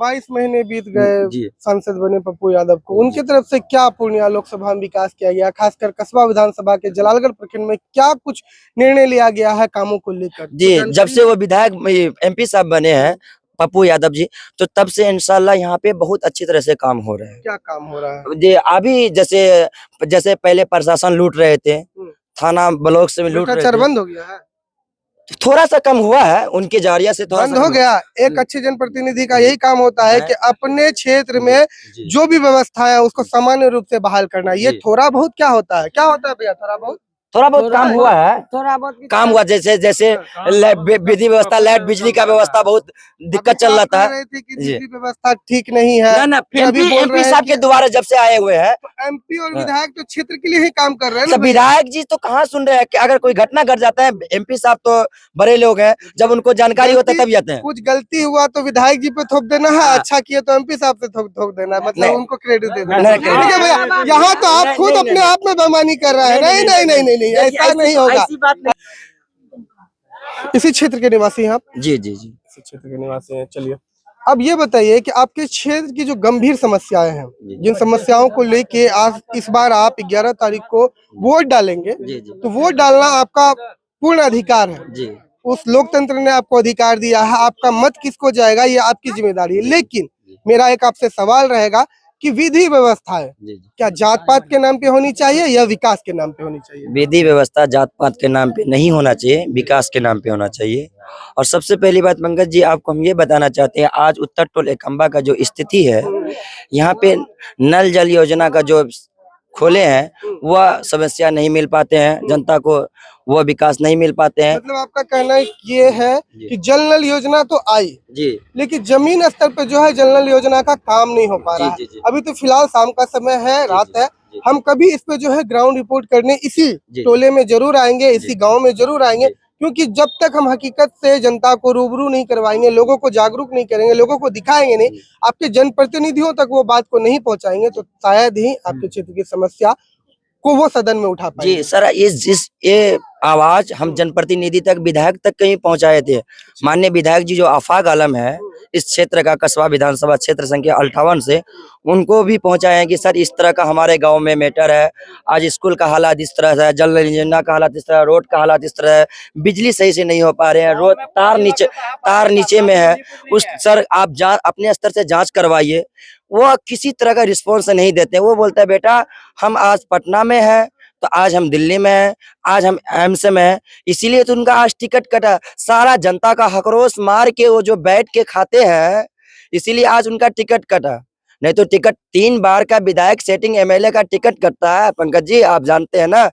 22 महीने बीत गए जी सांसद बने पप्पू यादव को, उनकी तरफ से क्या पूर्णिया लोकसभा में विकास किया गया, खासकर कस्बा विधानसभा के जलालगढ़ प्रखंड में क्या कुछ निर्णय लिया गया है कामों को लेकर? जी, जब से वो विधायक एमपी साहब बने हैं पप्पू यादव जी, तो तब से इंशाल्लाह यहाँ पे बहुत अच्छी तरह से काम हो रहे हैं। क्या काम हो रहा है? जी, अभी जैसे जैसे पहले प्रशासन लूट रहे थे, थाना ब्लॉक से लूट रहे भ्रष्टाचार थे, बंद हो गया है? थोड़ा सा कम हुआ है उनके जारिया से, थोड़ा बंद सा हो कम गया। एक अच्छे जनप्रतिनिधि का यही काम होता है कि अपने क्षेत्र में जी। जो भी व्यवस्था है उसको सामान्य रूप से बहाल करना। ये जी। थोड़ा बहुत क्या होता है? क्या होता है भैया थोड़ा बहुत काम हुआ है, थोड़ा बहुत काम हुआ जैसे जैसे विधि व्यवस्था, लाइट, बिजली का व्यवस्था बहुत दिक्कत चल रहा था। रहे थे कि जी। बिजली व्यवस्था ठीक नहीं है। ना फिर अभी बोल रहे एमपी हैं साहब के द्वारा जब से आए हुए हैं, एमपी और हाँ। विधायक तो क्षेत्र के लिए ही काम कर रहे हैं ना सब भैया। विधायक जी तो कहाँ सुन रहे हैं कि अगर कोई घटना घट जाता है, एमपी साहब तो बड़े लोग हैं, जब उनको जानकारी होता है तभी आते हैं। कुछ गलती हुआ तो विधायक जी पे थोप देना है, हाँ। अच्छा किए तो एमपी साहब से थोप देना है, मतलब नहीं। उनको क्रेडिट दे देना नहीं, है। credit। ठीक है भैया, यहाँ तो आप खुद अपने आप में बेईमानी कर रहे हैं। नहीं नहीं नहीं नहीं नहीं, ऐसा नहीं होगा। इसी क्षेत्र के निवासी हैं आप? जी जी जी। इसी क्षेत्र के निवासी हैं। चलिए, अब ये बताइए कि आपके क्षेत्र की जो गंभीर समस्याएं हैं, जिन समस्याओं को लेके आज इस बार आप 11 तारीख को वोट डालेंगे, जी जी तो वोट डालना आपका पूर्ण अधिकार है। जी उस लोकतंत्र ने आपको अधिकार दिया है, आपका मत किसको जाएगा ये आपकी जिम्मेदारी है। लेकिन मेरा एक आपसे सवाल रहेगा कि विधि व्यवस्था है, जी। क्या जात पात के नाम पे होनी चाहिए या विकास के नाम पे होनी चाहिए? विधि व्यवस्था जात पात के नाम पे नहीं होना चाहिए, विकास के नाम पे होना चाहिए। और सबसे पहली बात पंकज जी, आपको हम ये बताना चाहते हैं, आज उत्तर टोल एकम्बा का जो स्थिति है, यहाँ पे नल जल योजना का जो खोले हैं वह समस्या नहीं मिल पाते हैं जनता को, वह विकास नहीं मिल पाते हैं। मतलब आपका कहना ये है कि जल नल योजना तो आई जी लेकिन जमीन स्तर पे जो है जल नल योजना का काम नहीं हो पा रहा है। जी, जी। अभी तो फिलहाल शाम का समय है, रात है, जी। हम कभी इस पे जो है ग्राउंड रिपोर्ट करने इसी टोले में जरूर आएंगे, इसी गांव में जरूर आएंगे, क्योंकि जब तक हम हकीकत से जनता को रूबरू नहीं करवाएंगे, लोगों को जागरूक नहीं करेंगे, लोगों को दिखाएंगे नहीं, आपके जनप्रतिनिधियों तक वो बात को नहीं पहुंचाएंगे, तो शायद ही आपके क्षेत्र की समस्या को वो सदन में उठा पाएंगे। जी सर, ये आवाज हम जनप्रतिनिधि तक, विधायक तक कहीं पहुंचाए थे। माननीय विधायक जी जो आफाक आलम है इस क्षेत्र का, कस्बा विधानसभा क्षेत्र संख्या 58 से, उनको भी पहुंचाए हैं कि सर इस तरह का हमारे गांव में मैटर है, आज स्कूल का हालात इस तरह है, जल योजना का हालात इस तरह, रोड का हालात इस तरह है, बिजली सही से नहीं हो पा रहे हैं, रोड तार नीचे में है, उस सर आप अपने स्तर से जांच करवाइए। वो किसी तरह का रिस्पॉन्स नहीं देते। वो बोलता है बेटा हम आज पटना में है, तो आज हम दिल्ली में है, आज हम एम्स में है, इसीलिए तो उनका आज टिकट कटा। सारा जनता का हकरोश मार के वो जो बैठ के खाते हैं, इसीलिए आज उनका टिकट कटा। नहीं तो टिकट 3 बार का विधायक सेटिंग एमएलए का टिकट कटता है पंकज जी, आप जानते हैं ना।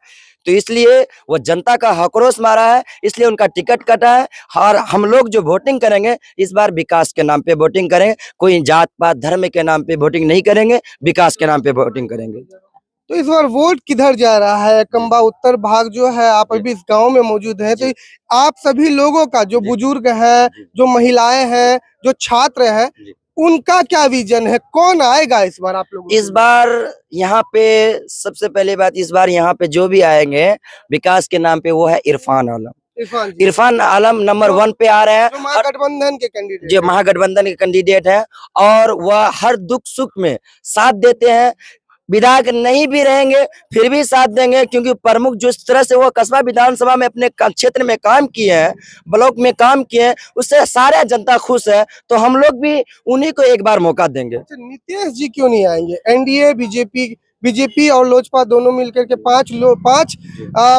तो इसलिए वो जनता का हकरोश मारा है, इसलिए उनका टिकट कटा है। और हम लोग जो वोटिंग करेंगे इस बार विकास के नाम पे वोटिंग करेंगे, कोई जात पात धर्म के नाम पे वोटिंग नहीं करेंगे, विकास के नाम पे वोटिंग करेंगे। तो इस बार वोट किधर जा रहा है? कंबा उत्तर भाग जो है, आप अभी इस गांव में मौजूद हैं, तो आप सभी लोगों का, जो बुजुर्ग है, जो महिलाएं हैं, जो छात्र हैं, उनका क्या विजन है? कौन आएगा इस बार आप लोग? इस बार यहाँ पे सबसे पहली बात, इस बार यहाँ पे जो भी आएंगे विकास के नाम पे, वो है इरफान आलम। इरफान आलम नंबर 1 पे आ रहे हैं, महागठबंधन के कैंडिडेट, जो महागठबंधन के कैंडिडेट हैं, और वह हर दुख सुख में साथ देते हैं। विधायक नहीं भी रहेंगे फिर भी साथ देंगे, क्योंकि प्रमुख जिस तरह से वो कस्बा विधानसभा में अपने क्षेत्र में काम किए हैं, ब्लॉक में काम किए हैं, उससे सारा जनता खुश है, तो हम लोग भी उन्हीं को एक बार मौका देंगे। नीतीश जी क्यों नहीं आएंगे? एनडीए, बीजेपी और लोजपा दोनों मिलकर के 5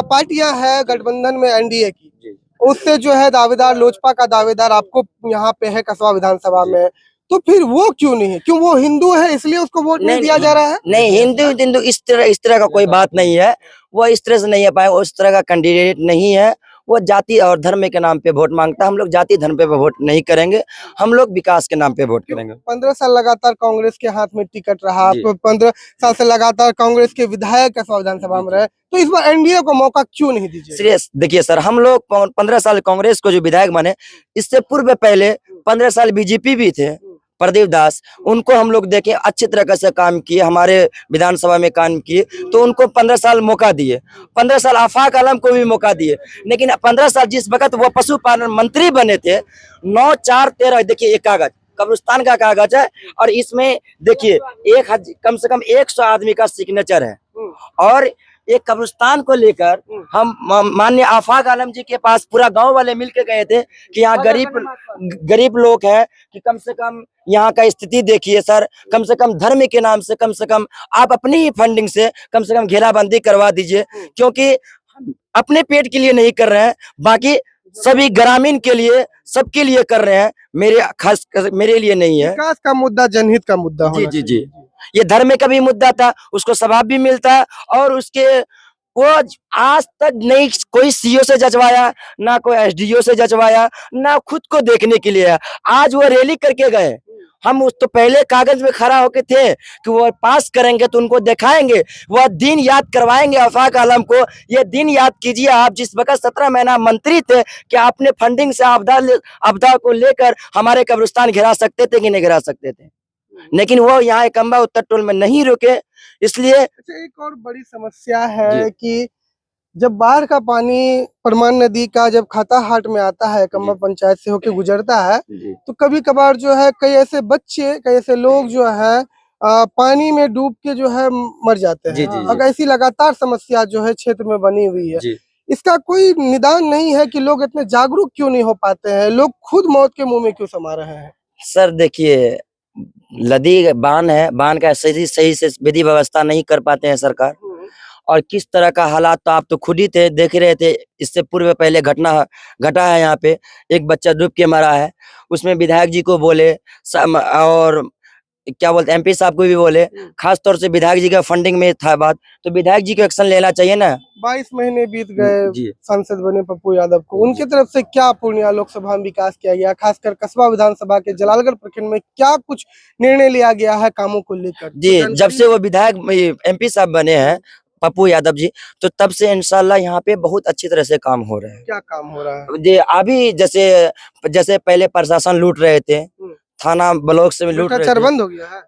पार्टियां हैं गठबंधन में एनडीए की, उससे जो है दावेदार, लोजपा का दावेदार आपको यहाँ पे है कस्बा विधानसभा में, तो फिर वो क्यों नहीं है? क्यों वो हिंदू है इसलिए उसको वोट नहीं दिया जा रहा है? नहीं, हिंदू इस तरह का कोई बात नहीं है, वो इस तरह से नहीं है पाए, उस तरह का कैंडिडेट नहीं है। वो जाति और धर्म के नाम पे वोट मांगता है। हम लोग जाति धर्म पे वोट नहीं करेंगे, हम लोग विकास के नाम पे वोट करेंगे। 15 साल लगातार कांग्रेस के हाथ में टिकट रहा, 15 साल से लगातार कांग्रेस के विधायक कस्बा विधानसभा में रहे, तो इस बार एनडीए को मौका क्यों नहीं दीजिए? सीरियस देखिए सर, हम लोग 15 साल कांग्रेस को जो विधायक बने, इससे पूर्व पहले 15 साल बीजेपी भी थे, प्रदीप दास, उनको हम लोग देखे अच्छी तरह से काम किए, हमारे विधानसभा में काम किए, तो उनको 15 साल मौका दिए। 15 साल आफाक आलम को भी मौका दिए, लेकिन 15 साल जिस वक्त वो पशुपालन मंत्री बने थे, 9, 4, 13, देखिए एक कागज कब्रिस्तान का कागज है। और इसमें देखिए कम से कम 100 आदमी का सिग्नेचर है। और एक कब्रिस्तान को लेकर हम माननीय आफाक आलम जी के पास पूरा गांव वाले मिलके गए थे कि यहाँ गरीब लोग हैं, कि कम से कम यहाँ का स्थिति देखिए सर, कम से कम धर्म के नाम से कम आप अपनी ही फंडिंग से कम घेराबंदी करवा दीजिए, क्योंकि अपने पेट के लिए नहीं कर रहे हैं, बाकी सभी ग्रामीण के लिए, सबके लिए कर रहे हैं, खास मेरे लिए नहीं है। विकास का मुद्दा जनहित का मुद्दा होना जी जी जी, ये धर्म का भी मुद्दा था, उसको सवाब भी मिलता है। और उसके वो आज तक नहीं कोई सीओ से जजवाया, ना कोई एसडीओ से जजवाया, ना खुद को देखने के लिए। आज वो रैली करके गए, हम उस तो पहले कागज में खड़ा होके थे कि वो पास करेंगे तो उनको दिखाएंगे, वह दिन याद करवाएंगे आफाक आलम को। ये दिन याद कीजिए आप जिस वक्त 17 महीना मंत्री थे, कि आपने फंडिंग से आपदा को लेकर हमारे कब्रिस्तान गिरा सकते थे कि नहीं गिरा सकते थे, लेकिन वो यहाँ एकम्बा उत्तर टोल में नहीं रुके। इसलिए एक और बड़ी समस्या है कि जब बाढ़ का पानी परमान नदी का जब खाताहाट में आता है, एकम्बा पंचायत से होके गुजरता है, तो कभी कभार जो है कई ऐसे बच्चे, कई ऐसे लोग जो है पानी में डूब के जो है मर जाते हैं। अब ऐसी लगातार समस्या जो है क्षेत्र में बनी हुई है, इसका कोई निदान नहीं है कि लोग इतने जागरूक क्यों नहीं हो पाते हैं, लोग खुद मौत के मुंह में क्यों समा रहे हैं? सर देखिए, नदी बांध है, बांध का सही से विधि व्यवस्था नहीं कर पाते हैं सरकार। और किस तरह का हालात तो आप तो खुद ही थे, देख रहे थे। इससे पूर्व पहले घटना घटा है, यहाँ पे एक बच्चा डूब के मरा है, उसमें विधायक जी को बोले और क्या बोलते एमपी साहब को भी बोले, खास तौर से विधायक जी का फंडिंग में था बात, तो विधायक जी को एक्शन लेना चाहिए ना। 22 महीने बीत गए सांसद बने पप्पू यादव को, उनकी तरफ से क्या पूर्णिया लोकसभा में विकास किया गया, खासकर कस्बा विधानसभा के जलालगढ़ प्रखंड में क्या कुछ निर्णय लिया गया है कामों को लेकर? जी, जब से वो विधायक एमपी साहब बने हैं पप्पू यादव जी, तो तब से इंशाल्लाह यहाँ पे बहुत अच्छी तरह से काम हो रहे हैं। क्या काम हो रहा है? जी, अभी जैसे पहले प्रशासन लूट रहे थे, थाना ब्लॉक से लूट रहे थे, बंद हो गया है,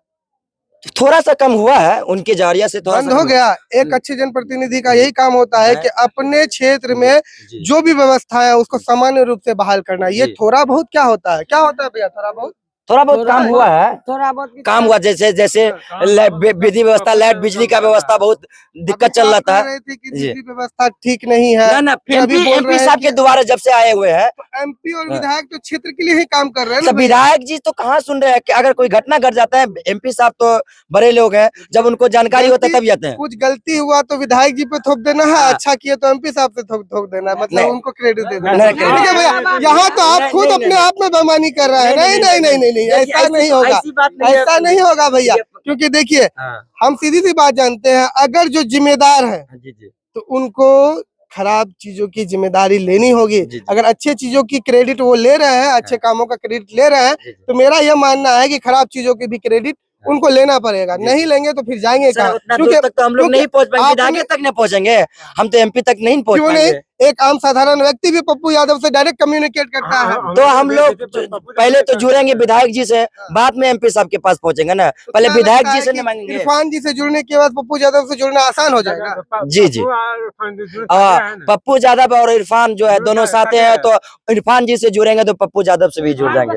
थोड़ा सा कम हुआ है उनके जारिया से, थोड़ा बंद हो गया। एक अच्छे जनप्रतिनिधि का यही काम होता है कि अपने क्षेत्र में जो भी व्यवस्था है उसको सामान्य रूप से बहाल करना। ये थोड़ा बहुत क्या होता है भैया? थोड़ा बहुत काम हुआ है, थोड़ा बहुत काम हुआ। जैसे विधि व्यवस्था, लाइट, बिजली का व्यवस्था बहुत दिक्कत चल रहा था। बिजली व्यवस्था ठीक नहीं है ना, एमपी साहब के द्वारा जब से आए हुए हैं, एमपी और विधायक तो क्षेत्र के लिए ही काम कर रहे हैं। तो विधायक जी तो कहाँ सुन रहे हैं कि अगर कोई घटना घट जाता है, एमपी साहब तो बड़े लोग हैं, जब उनको जानकारी होता है तब जाते हैं। कुछ गलती हुआ तो विधायक जी पे थोप देना है, अच्छा किया तो एमपी साहब से थोप देना है, मतलब उनको क्रेडिट दे देना। ठीक है भैया, यहाँ तो आप खुद अपने आप में बेईमानी कर रहे हैं। नहीं, ऐसा नहीं होगा, ऐसा नहीं होगा भैया, क्योंकि देखिए हम सीधी सी बात जानते हैं, अगर जो जिम्मेदार है तो उनको खराब चीजों की जिम्मेदारी लेनी होगी। अगर अच्छे चीजों की क्रेडिट वो ले रहे हैं, अच्छे कामों का क्रेडिट ले रहे हैं, तो मेरा यह मानना है कि खराब चीजों की भी क्रेडिट उनको लेना पड़ेगा। नहीं लेंगे तो फिर जाएंगे कहाँ? क्योंकि तक तो हम लोग नहीं पहुंच पाएंगे, आगे तक नहीं पहुंचेंगे, हम तो एमपी तक नहीं पहुंच पाएंगे। एक आम साधारण व्यक्ति भी पप्पू यादव से डायरेक्ट कम्युनिकेट करता है, तो हम लोग पहले तो जुड़ेंगे विधायक जी से, बाद में एमपी साहब के पास पहुंचेंगे ना, पहले विधायक जी से नहीं मांगेंगे। इरफान जी से जुड़ने के बाद पप्पू यादव से जुड़ना आसान हो जाएगा। जी, पप्पू यादव और इरफान जो है दोनों साथ हैं, तो इरफान जी से जुड़ेंगे तो पप्पू यादव से भी जुड़ जाएंगे।